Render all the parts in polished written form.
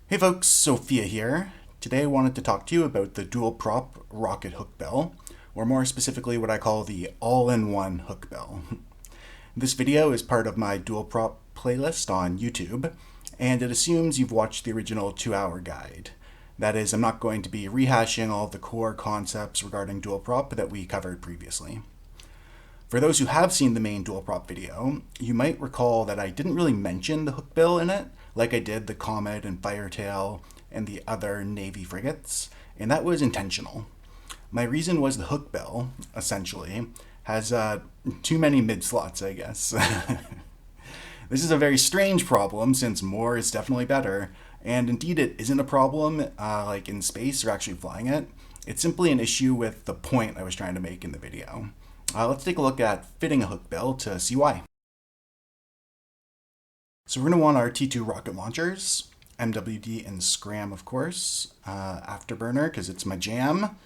Hey folks, Tzophiyah here. Today I wanted to talk to you about the dual prop rocket hookbill, or more specifically what I call the all-in-one hookbill. This video is part of my dual prop playlist on YouTube, and it assumes you've watched the original 2-hour guide. That is, I'm not going to be rehashing all of the core concepts regarding dual prop that we covered previously. For those who have seen the main dual prop video, you might recall that I didn't really mention the hookbill in it, like I did the Comet and Firetail and the other Navy frigates, and that was intentional. My reason was the hookbill, essentially, has too many mid-slots, I guess. This is a very strange problem since more is definitely better, and indeed it isn't a problem like in space or actually flying it. It's simply an issue with the point I was trying to make in the video. Let's take a look at fitting a hookbill to see why. So we're going to want our T2 rocket launchers, MWD and scram of course, afterburner because it's my jam,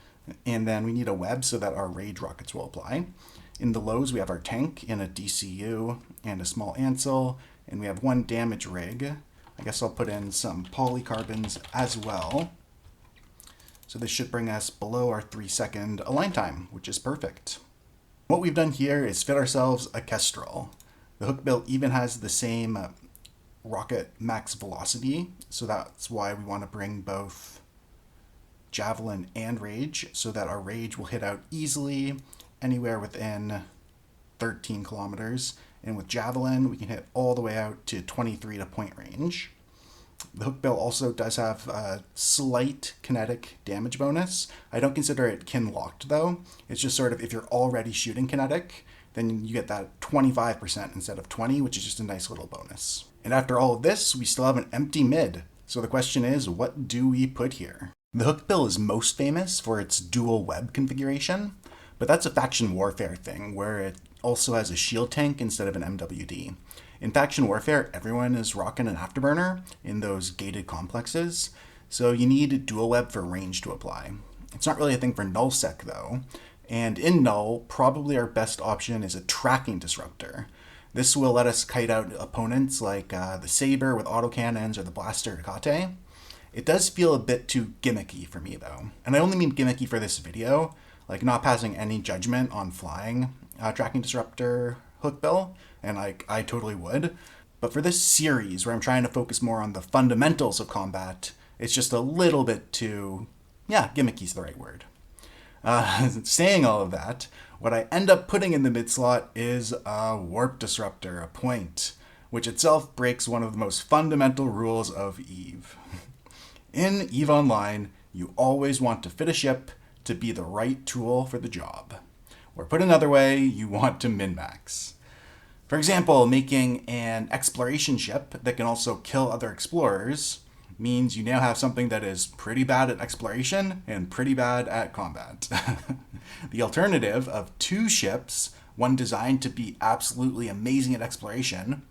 and then we need a web so that our rage rockets will apply. In the lows we have our tank in a DCU and a small Ansel, and we have one damage rig. I guess I'll put in some polycarbons as well. So this should bring us below our 3-second align time, which is perfect. What we've done here is fit ourselves a Kestrel. The hookbill even has the same rocket max velocity, so that's why we want to bring both javelin and rage so that our rage will hit out easily anywhere within 13 kilometers, and with javelin we can hit all the way out to 23 to point range. The hookbill also does have a slight kinetic damage bonus. I don't consider it kin locked though. It's just sort of if you're already shooting kinetic, then you get that 25% instead of 20, which is just a nice little bonus. And after all of this, we still have an empty mid. So the question is, what do we put here? The hookbill is most famous for its dual web configuration, but that's a faction warfare thing where it also has a shield tank instead of an MWD. In faction warfare, everyone is rocking an afterburner in those gated complexes, so you need dual web for range to apply. It's not really a thing for Nullsec though, and in Null, probably our best option is a tracking disruptor. This will let us kite out opponents like the Saber with autocannons or the Blaster Hecate. It does feel a bit too gimmicky for me though, and I only mean gimmicky for this video, like not passing any judgment on flying tracking disruptor hookbill, and I totally would. But for this series where I'm trying to focus more on the fundamentals of combat, it's just a little bit too, gimmicky is the right word. Saying all of that, what I end up putting in the mid slot is a warp disruptor, a point, which itself breaks one of the most fundamental rules of EVE. In EVE Online, you always want to fit a ship to be the right tool for the job. Or put another way, you want to min-max. For example, making an exploration ship that can also kill other explorers means you now have something that is pretty bad at exploration and pretty bad at combat. The alternative of 2 ships, one designed to be absolutely amazing at exploration,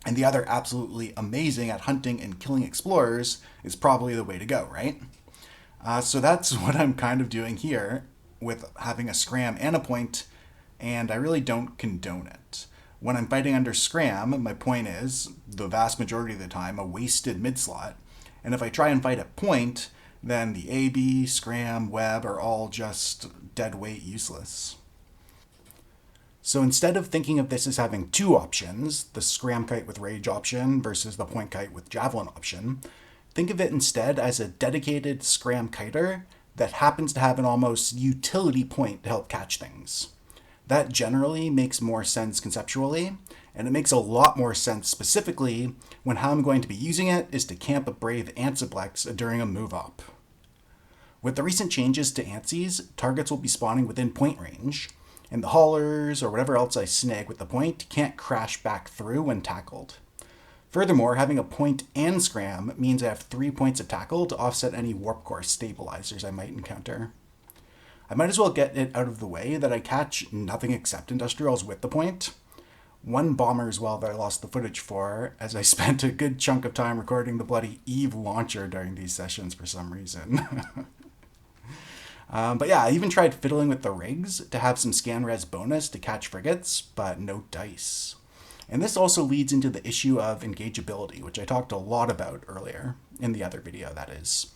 and the other absolutely amazing at hunting and killing explorers, is probably the way to go, right? So that's what I'm kind of doing here with having a scram and a point, and I really don't condone it. When I'm fighting under scram, my point is, the vast majority of the time, a wasted mid-slot, and if I try and fight at point, then the AB, scram, web are all just dead weight useless. So instead of thinking of this as having 2 options, the scram kite with rage option versus the point kite with javelin option, think of it instead as a dedicated scram kiter that happens to have an almost utility point to help catch things. That generally makes more sense conceptually, and it makes a lot more sense specifically when how I'm going to be using it is to camp a brave Ansiblex during a move-up. With the recent changes to Ansies, targets will be spawning within point range, and the haulers or whatever else I snag with the point can't crash back through when tackled. Furthermore, having a point and scram means I have 3 points of tackle to offset any warp core stabilizers I might encounter. I might as well get it out of the way that I catch nothing except industrials with the point. One bomber as well that I lost the footage for, as I spent a good chunk of time recording the bloody EVE launcher during these sessions for some reason. But yeah, I even tried fiddling with the rigs to have some scan res bonus to catch frigates, but no dice. And this also leads into the issue of engageability, which I talked a lot about earlier. in the other video, that is.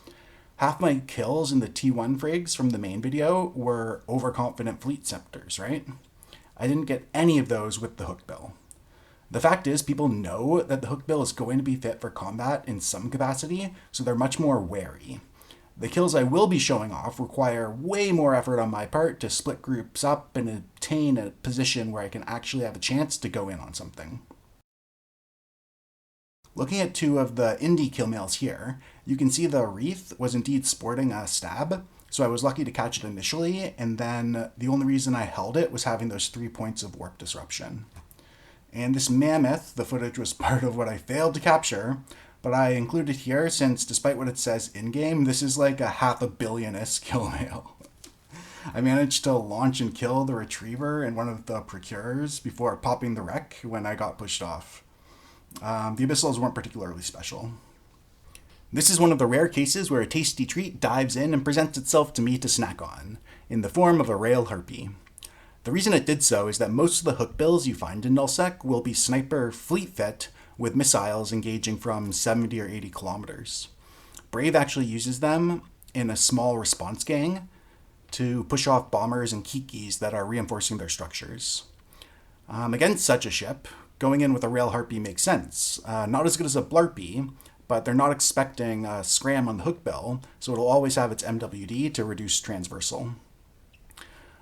Half my kills in the T1 frigs from the main video were overconfident fleet scepters, right? I didn't get any of those with the Hookbill. The fact is, people know that the Hookbill is going to be fit for combat in some capacity, so they're much more wary. The kills I will be showing off require way more effort on my part to split groups up and attain a position where I can actually have a chance to go in on something. Looking at two of the indie kill mails here, you can see the Wreath was indeed sporting a stab, so I was lucky to catch it initially, and then the only reason I held it was having those 3 points of warp disruption. And this Mammoth, the footage was part of what I failed to capture, but I included here since, despite what it says in-game, this is like a 500 million-ish kill mail. I managed to launch and kill the Retriever and one of the Procurers before popping the wreck when I got pushed off. The Abyssals weren't particularly special. This is one of the rare cases where a tasty treat dives in and presents itself to me to snack on, in the form of a rail Harpy. The reason it did so is that most of the Hookbills you find in Nullsec will be sniper fleet fit with missiles engaging from 70 or 80 kilometers. Brave actually uses them in a small response gang to push off bombers and kikis that are reinforcing their structures. Against such a ship, going in with a rail Harpy makes sense. Not as good as a Blarpy, but they're not expecting a scram on the Hookbill, so it'll always have its MWD to reduce transversal.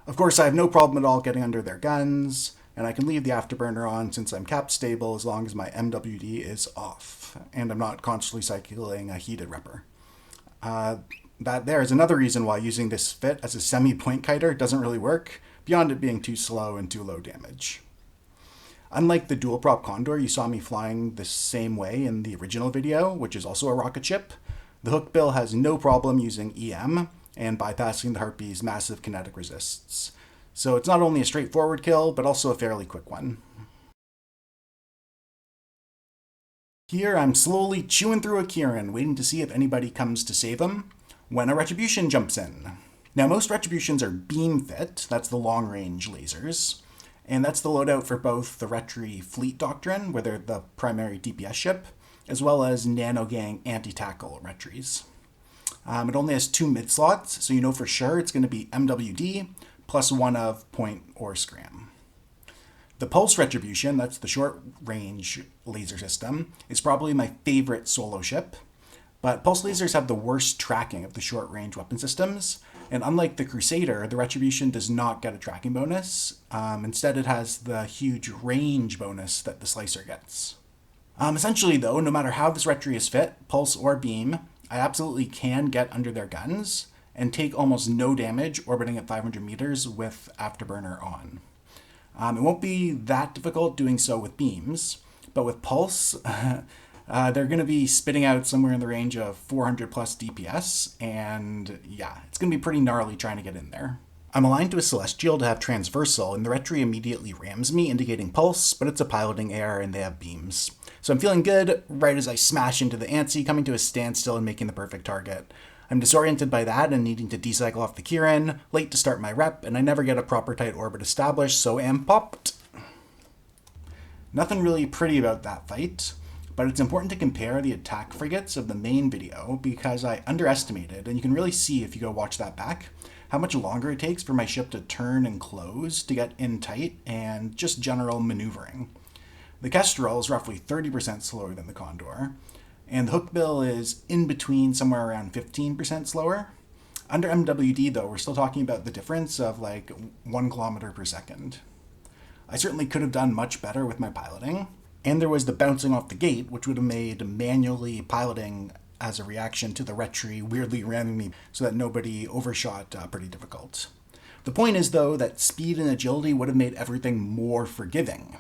Of course, I have no problem at all getting under their guns, and I can leave the afterburner on since I'm cap stable as long as my MWD is off, and I'm not constantly cycling a heated repper. That there is another reason why using this fit as a semi-point kiter doesn't really work, beyond it being too slow and too low damage. Unlike the dual prop Condor you saw me flying the same way in the original video, which is also a rocket ship, the Hookbill has no problem using EM and bypassing the Harpy's massive kinetic resists. So it's not only a straightforward kill, but also a fairly quick one. Here I'm slowly chewing through a Charon, waiting to see if anybody comes to save him, when a Retribution jumps in. Now most Retributions are beam fit, that's the long range lasers, and that's the loadout for both the Retri Fleet Doctrine, where they're the primary DPS ship, as well as Nanogang anti-tackle Retries. It only has 2 mid slots, so you know for sure it's going to be MWD plus 1 of point or scram. The Pulse Retribution, that's the short range laser system, is probably my favorite solo ship, but Pulse lasers have the worst tracking of the short range weapon systems, and unlike the Crusader, the Retribution does not get a tracking bonus. Instead it has the huge range bonus that the Slicer gets. Essentially though, no matter how this Retri is fit, Pulse or Beam, I absolutely can get under their guns and take almost no damage orbiting at 500 meters with Afterburner on. It won't be that difficult doing so with beams, but with Pulse, they're going to be spitting out somewhere in the range of 400 plus DPS, and yeah, it's going to be pretty gnarly trying to get in there. I'm aligned to a Celestial to have transversal, and the Retri immediately rams me, indicating Pulse, but it's a piloting error and they have beams. So I'm feeling good right as I smash into the Ansi, coming to a standstill and making the perfect target. I'm disoriented by that and needing to decycle off the Charon, late to start my rep, and I never get a proper tight orbit established, so am popped. Nothing really pretty about that fight, but it's important to compare the attack frigates of the main video because I underestimated, and you can really see if you go watch that back, how much longer it takes for my ship to turn and close to get in tight and just general maneuvering. The Kestrel is roughly 30% slower than the Condor, and the Hookbill is in between, somewhere around 15% slower. Under MWD though, we're still talking about the difference of like 1 kilometer per second. I certainly could have done much better with my piloting, and there was the bouncing off the gate, which would have made manually piloting as a reaction to the Retri weirdly ramming me so that nobody overshot pretty difficult. The point is though that speed and agility would have made everything more forgiving.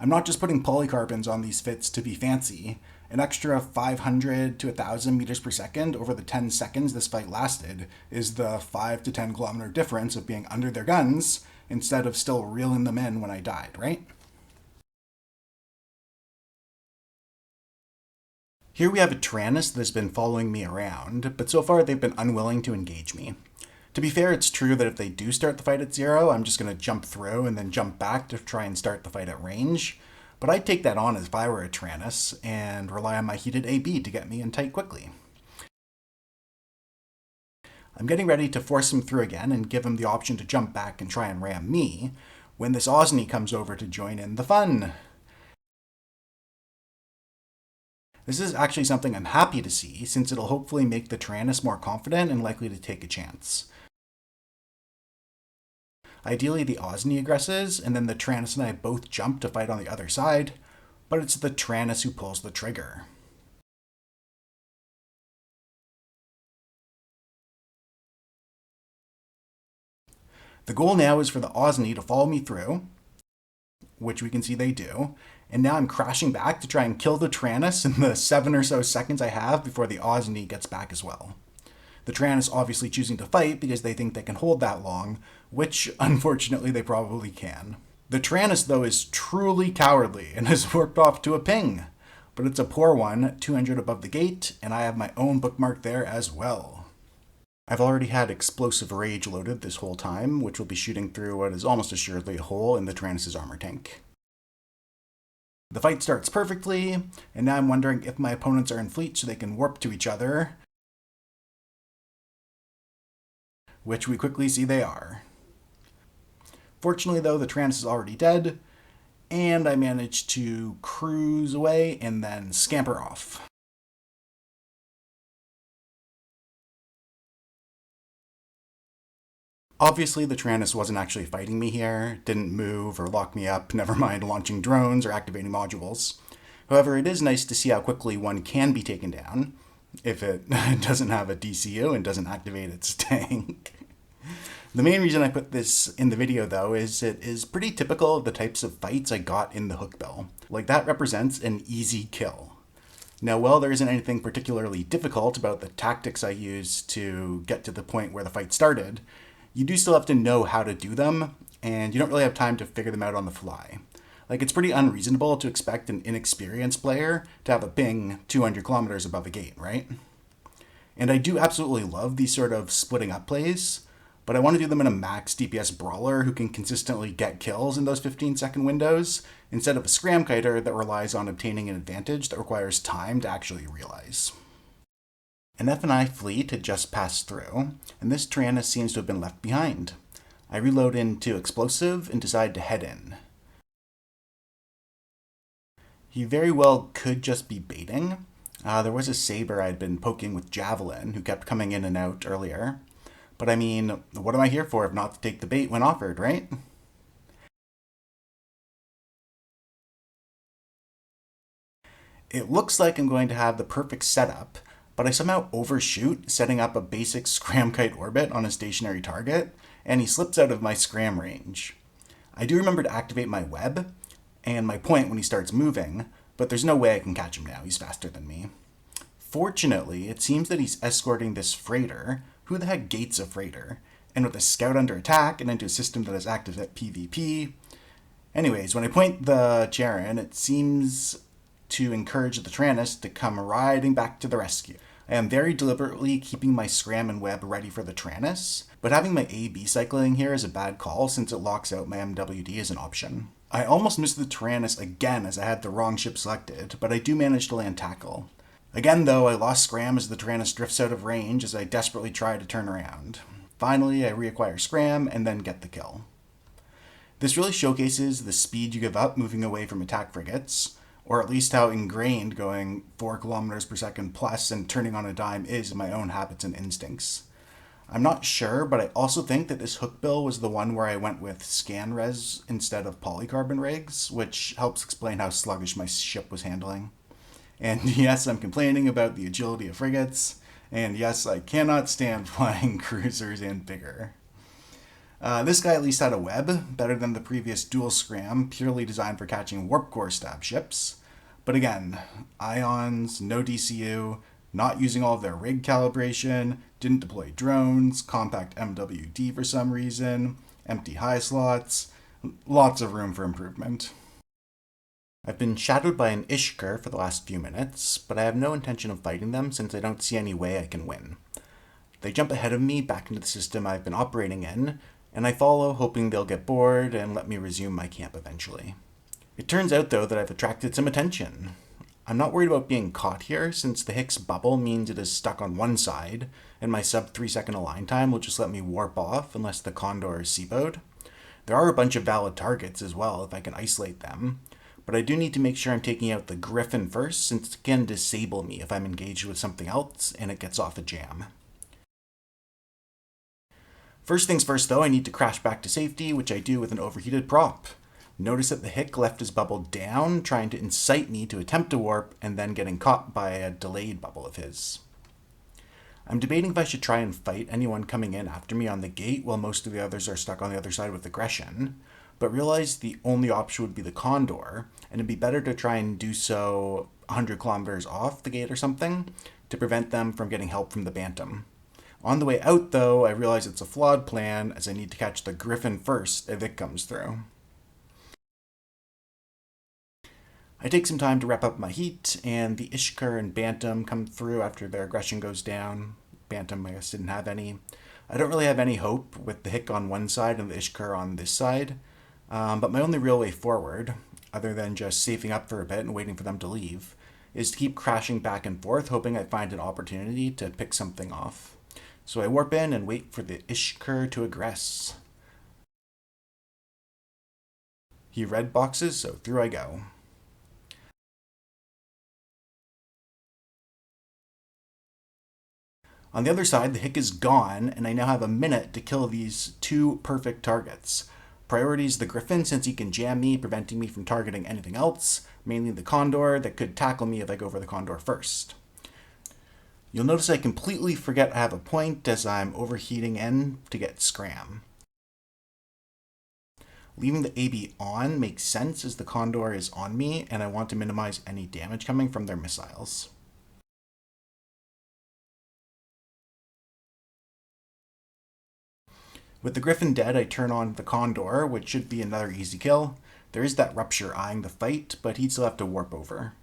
I'm not just putting polycarbons on these fits to be fancy. An extra 500 to 1,000 meters per second over the 10 seconds this fight lasted is the 5 to 10 kilometer difference of being under their guns instead of still reeling them in when I died, right? Here we have a Taranis that's been following me around, but so far they've been unwilling to engage me. To be fair, it's true that if they do start the fight at 0, I'm just going to jump through and then jump back to try and start the fight at range. But I'd take that on if I were a Taranis and rely on my heated AB to get me in tight quickly. I'm getting ready to force him through again and give him the option to jump back and try and ram me when this OSNI comes over to join in the fun. This is actually something I'm happy to see, since it'll hopefully make the Taranis more confident and likely to take a chance. Ideally, the OSNI aggresses, and then the Taranis and I both jump to fight on the other side, but it's the Taranis who pulls the trigger. The goal now is for the OSNI to follow me through, which we can see they do, and now I'm crashing back to try and kill the Taranis in the 7 or so seconds I have before the OSNI gets back as well. The Taranis obviously choosing to fight because they think they can hold that long, which unfortunately they probably can. The Taranis though is truly cowardly and has warped off to a ping, but it's a poor one, 200 above the gate, and I have my own bookmark there as well. I've already had Explosive Rage loaded this whole time, which will be shooting through what is almost assuredly a hole in the Taranis' armor tank. The fight starts perfectly, and now I'm wondering if my opponents are in fleet so they can warp to each other, which we quickly see they are. Fortunately though, the Taranis is already dead, and I managed to cruise away and then scamper off. Obviously the Taranis wasn't actually fighting me here, didn't move or lock me up, never mind launching drones or activating modules. However, it is nice to see how quickly one can be taken down, if it doesn't have a DCU and doesn't activate its tank. The main reason I put this in the video though is it is pretty typical of the types of fights I got in the Hookbill. Like that represents an easy kill. Now while there isn't anything particularly difficult about the tactics I used to get to the point where the fight started, you do still have to know how to do them, and you don't really have time to figure them out on the fly. Like, it's pretty unreasonable to expect an inexperienced player to have a ping 200 kilometers above a gate, right? And I do absolutely love these sort of splitting up plays, but I want to do them in a max DPS brawler who can consistently get kills in those 15-second windows, instead of a scram kiter that relies on obtaining an advantage that requires time to actually realize. An F&I fleet had just passed through, and this Taranis seems to have been left behind. I reload into Explosive and decide to head in. He very well could just be baiting. There was a Saber I'd been poking with Javelin who kept coming in and out earlier. But I mean, what am I here for if not to take the bait when offered, right? It looks like I'm going to have the perfect setup, but I somehow overshoot setting up a basic scram kite orbit on a stationary target, and he slips out of my scram range. I do remember to activate my web and my point when he starts moving, but there's no way I can catch him now, he's faster than me. Fortunately, it seems that he's escorting this freighter. Who the heck gates a freighter? And with a scout under attack and into a system that is active at PvP. Anyways, when I point the Charon, it seems to encourage the Taranis to come riding back to the rescue. I am very deliberately keeping my scram and web ready for the Taranis, but having my AB cycling here is a bad call since it locks out my MWD as an option. I almost missed the Taranis again as I had the wrong ship selected, but I do manage to land tackle. Again though, I lost scram as the Taranis drifts out of range as I desperately try to turn around. Finally, I reacquire scram and then get the kill. This really showcases the speed you give up moving away from attack frigates, or at least how ingrained going 4 kilometers per second plus and turning on a dime is in my own habits and instincts. I'm not sure, but I also think that this Hookbill was the one where I went with scan res instead of polycarbon rigs, which helps explain how sluggish my ship was handling. And yes, I'm complaining about the agility of frigates, and yes, I cannot stand flying cruisers and bigger. This guy at least had a web, better than the previous dual scram, purely designed for catching warp core stab ships. But again, ions, no DCU, not using all of their rig calibration, didn't deploy drones, compact MWD for some reason, empty high slots, lots of room for improvement. I've been shadowed by an Ishkur for the last few minutes, but I have no intention of fighting them since I don't see any way I can win. They jump ahead of me back into the system I've been operating in, and I follow hoping they'll get bored and let me resume my camp eventually. It turns out though that I've attracted some attention. I'm not worried about being caught here since the Hicks bubble means it is stuck on one side and my sub 3-second align time will just let me warp off unless the Condor is CBO'd. There are a bunch of valid targets as well if I can isolate them, but I do need to make sure I'm taking out the Griffin first since it can disable me if I'm engaged with something else and it gets off a jam. First things first though, I need to crash back to safety, which I do with an overheated prop. Notice that the Hick left his bubble down, trying to incite me to attempt to warp and then getting caught by a delayed bubble of his. I'm debating if I should try and fight anyone coming in after me on the gate while most of the others are stuck on the other side with aggression, but realize the only option would be the Condor, and it'd be better to try and do so 100 kilometers off the gate or something to prevent them from getting help from the Bantam. On the way out though, I realize it's a flawed plan as I need to catch the Griffin first if it comes through. I take some time to wrap up my heat, and the Ishkur and Bantam come through after their aggression goes down. Bantam, I guess, didn't have any. I don't really have any hope with the Hick on one side and the Ishkur on this side, but my only real way forward, other than just safing up for a bit and waiting for them to leave, is to keep crashing back and forth, hoping I find an opportunity to pick something off. So I warp in and wait for the Ishkur to aggress. He red boxes, so through I go. On the other side, the Hick is gone, and I now have a minute to kill these two perfect targets. Priority is the Griffin, since he can jam me, preventing me from targeting anything else, mainly the Condor that could tackle me if I go for the Condor first. You'll notice I completely forget I have a point as I'm overheating in to get scram. Leaving the AB on makes sense as the Condor is on me, and I want to minimize any damage coming from their missiles. With the Griffin dead, I turn on the Condor, which should be another easy kill. There is that Rupture eyeing the fight, but he'd still have to warp over.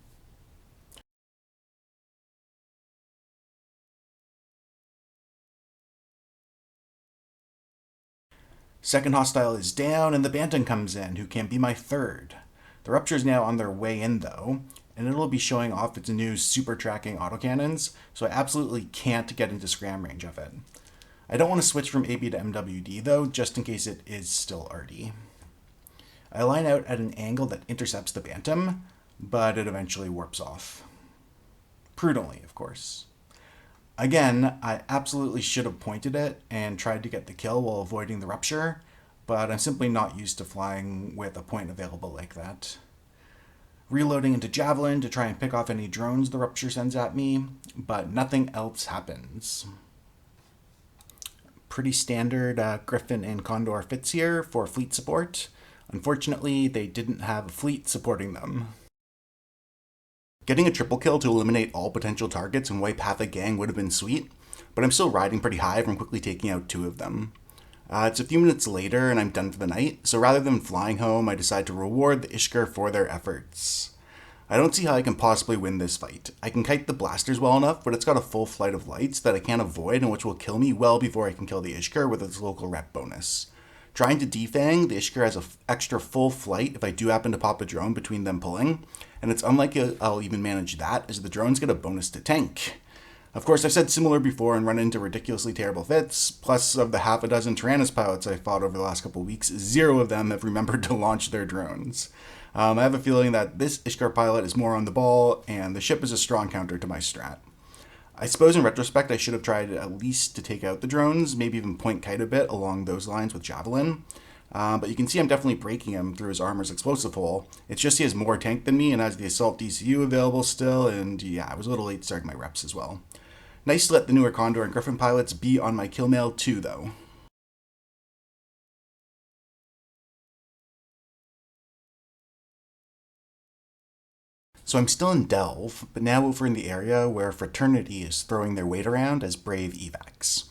Second hostile is down, and the Bantam comes in, who can be my third. The Rupture is now on their way in, though, and it'll be showing off its new super tracking autocannons, so I absolutely can't get into scram range of it. I don't want to switch from AB to MWD though, just in case it is still RD. I line out at an angle that intercepts the Bantam, but it eventually warps off. Prudently, of course. Again, I absolutely should have pointed it and tried to get the kill while avoiding the Rupture, but I'm simply not used to flying with a point available like that. Reloading into Javelin to try and pick off any drones the Rupture sends at me, but nothing else happens. Pretty standard Griffin and Condor fits here for fleet support. Unfortunately, they didn't have a fleet supporting them. Getting a triple kill to eliminate all potential targets and wipe half a gang would have been sweet, but I'm still riding pretty high from quickly taking out two of them. It's a few minutes later and I'm done for the night, so rather than flying home, I decide to reward the Ishkur for their efforts. I don't see how I can possibly win this fight. I can kite the blasters well enough, but it's got a full flight of lights that I can't avoid and which will kill me well before I can kill the Ishkur with its local rep bonus. Trying to defang, the Ishkur has an extra full flight if I do happen to pop a drone between them pulling, and it's unlikely I'll even manage that as the drones get a bonus to tank. Of course, I've said similar before and run into ridiculously terrible fits, plus of the half a dozen Taranis pilots I fought over the last couple of weeks, 0 of them have remembered to launch their drones. I have a feeling that this Ishkur pilot is more on the ball, and the ship is a strong counter to my strat. I suppose in retrospect I should have tried at least to take out the drones, maybe even point kite a bit along those lines with Javelin. But you can see I'm definitely breaking him through his armor's explosive hole. It's just he has more tank than me and has the Assault DCU available still, and yeah, I was a little late starting my reps as well. Nice to let the newer Condor and Griffin pilots be on my kill mail too, though. So I'm still in Delve, but now over in the area where Fraternity is throwing their weight around as brave evacs.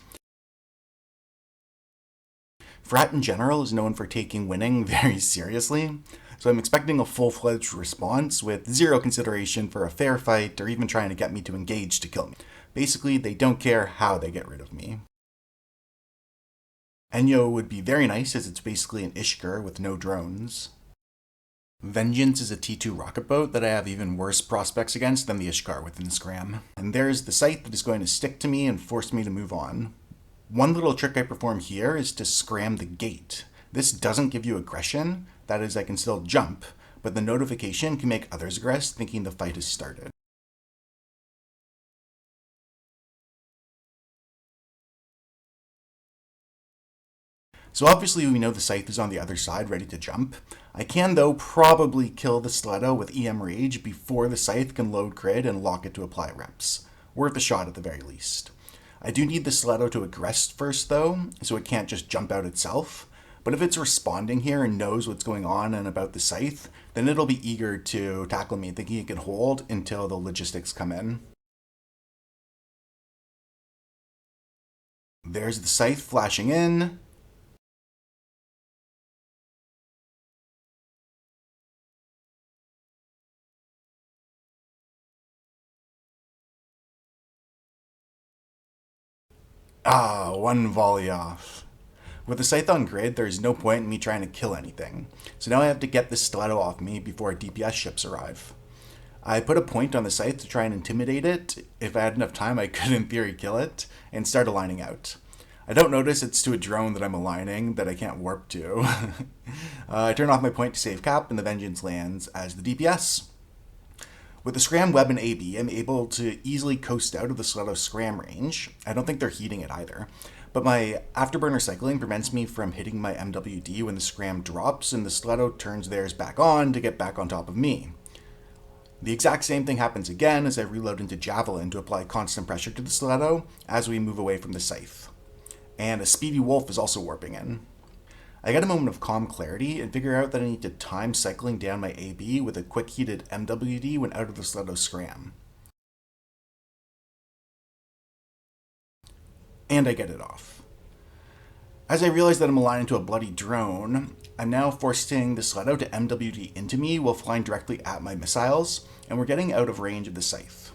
Frat in general is known for taking winning very seriously, so I'm expecting a full-fledged response with 0 consideration for a fair fight or even trying to get me to engage to kill me. Basically, they don't care how they get rid of me. Enyo would be very nice as it's basically an Ishkur with no drones. Vengeance is a T2 rocket boat that I have even worse prospects against than the Ishkur within Scram. And there's the Scythe that is going to stick to me and force me to move on. One little trick I perform here is to scram the gate. This doesn't give you aggression, that is, I can still jump, but the notification can make others aggress thinking the fight has started. So obviously we know the Scythe is on the other side ready to jump. I can though probably kill the Stiletto with EM Rage before the Scythe can load crit and lock it to apply reps. Worth a shot at the very least. I do need the Stiletto to aggress first though, so it can't just jump out itself. But if it's responding here and knows what's going on and about the Scythe, then it'll be eager to tackle me thinking it can hold until the logistics come in. There's the Scythe flashing in. Ah, one volley off. With the Scythe on grid, there is no point in me trying to kill anything, so now I have to get this Stiletto off me before DPS ships arrive. I put a point on the Scythe to try and intimidate it. If I had enough time, I could in theory kill it, and start aligning out. I don't notice it's to a drone that I'm aligning that I can't warp to. I turn off my point to save cap, and the Vengeance lands as the DPS. With the Scram web and AB, I'm able to easily coast out of the Stiletto's Scram range. I don't think they're heating it either. But my afterburner cycling prevents me from hitting my MWD when the Scram drops and the Stiletto turns theirs back on to get back on top of me. The exact same thing happens again as I reload into Javelin to apply constant pressure to the Stiletto as we move away from the Scythe. And a Speedy Wolf is also warping in. I get a moment of calm clarity and figure out that I need to time cycling down my AB with a quick heated MWD when out of the Stiletto Scram. And I get it off. As I realize that I'm aligned into a bloody drone, I'm now forcing the Stiletto to MWD into me while flying directly at my missiles, and we're getting out of range of the Scythe.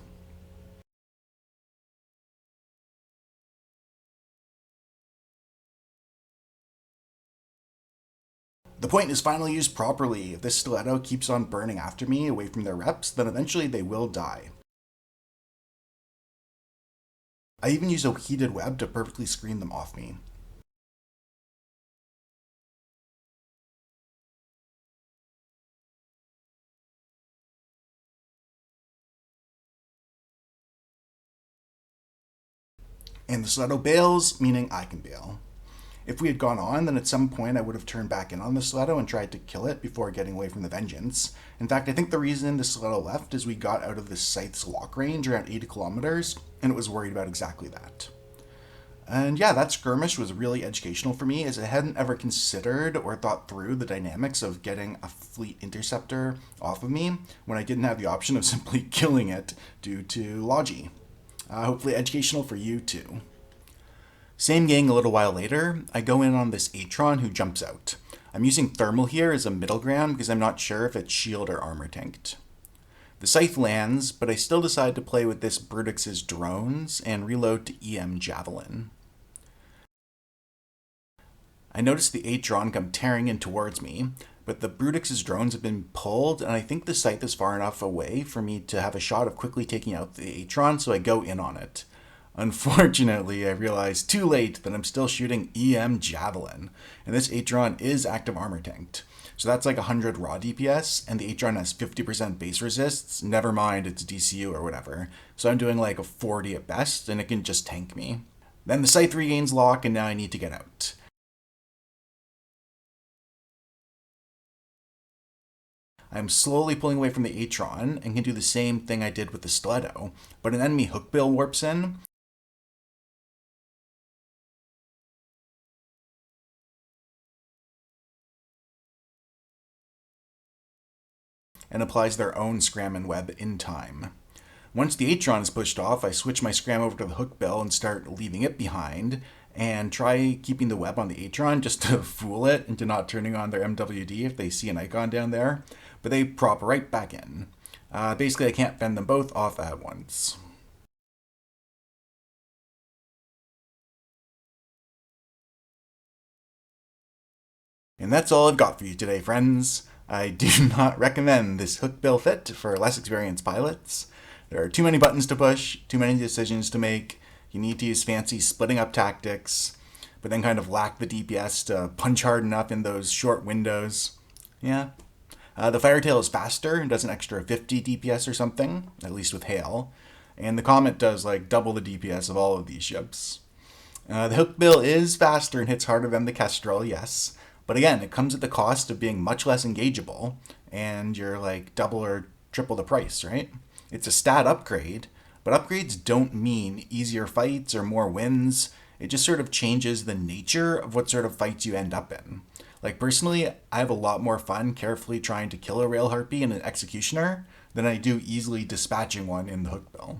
The point is finally used properly. If this Stiletto keeps on burning after me away from their reps, then eventually they will die. I even use a heated web to perfectly screen them off me. And the Stiletto bails, meaning I can bail. If we had gone on, then at some point I would have turned back in on the Stiletto and tried to kill it before getting away from the Vengeance. In fact, I think the reason the Stiletto left is we got out of the Scythe's lock range around 80 kilometers, and it was worried about exactly that. And yeah, that skirmish was really educational for me as I hadn't ever considered or thought through the dynamics of getting a fleet interceptor off of me when I didn't have the option of simply killing it due to Logi. Hopefully educational for you too. Same gang a little while later, I go in on this Atron who jumps out. I'm using thermal here as a middle ground because I'm not sure if it's shield or armor tanked. The Scythe lands, but I still decide to play with this Brutix's drones and reload to EM Javelin. I notice the Atron come tearing in towards me, but the Brutix's drones have been pulled, and I think the Scythe is far enough away for me to have a shot of quickly taking out the Atron, so I go in on it. Unfortunately, I realize too late that I'm still shooting EM Javelin, and this Atron is active armor tanked. So that's like 100 raw DPS, and the Atron has 50% base resists, never mind its DCU or whatever. So I'm doing like a 40 at best, and it can just tank me. Then the Scythe regains lock, and now I need to get out. I'm slowly pulling away from the Atron, and can do the same thing I did with the Stiletto, but an enemy Hookbill warps in, and applies their own scram and web in time. Once the Atron is pushed off, I switch my scram over to the Hookbill and start leaving it behind, and try keeping the web on the Atron just to fool it into not turning on their MWD if they see an icon down there, but they prop right back in. Basically, I can't fend them both off at once. And that's all I've got for you today, friends. I do not recommend this Hookbill Fit for less experienced pilots. There are too many buttons to push, too many decisions to make. You need to use fancy splitting up tactics, but then kind of lack the DPS to punch hard enough in those short windows. Yeah. The Firetail is faster and does an extra 50 DPS or something, at least with Hail. And the Comet does like double the DPS of all of these ships. The Hookbill is faster and hits harder than the Kestrel, yes. But again, it comes at the cost of being much less engageable, and you're like double or triple the price, right? It's a stat upgrade, but upgrades don't mean easier fights or more wins. It just sort of changes the nature of what sort of fights you end up in. Like personally, I have a lot more fun carefully trying to kill a Rail Harpy in an Executioner than I do easily dispatching one in the Hookbill.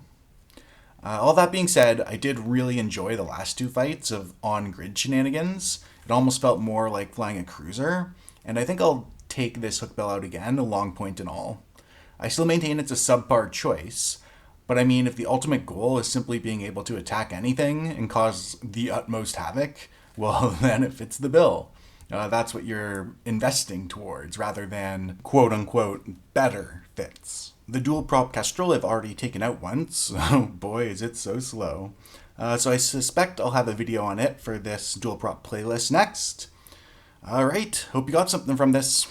All that being said, I did really enjoy the last two fights of on-grid shenanigans. It almost felt more like flying a cruiser, and I think I'll take this Hookbill out again, a long point and all. I still maintain it's a subpar choice, but I mean, if the ultimate goal is simply being able to attack anything and cause the utmost havoc, well, then it fits the bill. That's what you're investing towards, rather than quote-unquote better fits. The dual prop Kestrel I've already taken out once. Oh boy, is it so slow. So I suspect I'll have a video on it for this dual prop playlist next. Alright, hope you got something from this.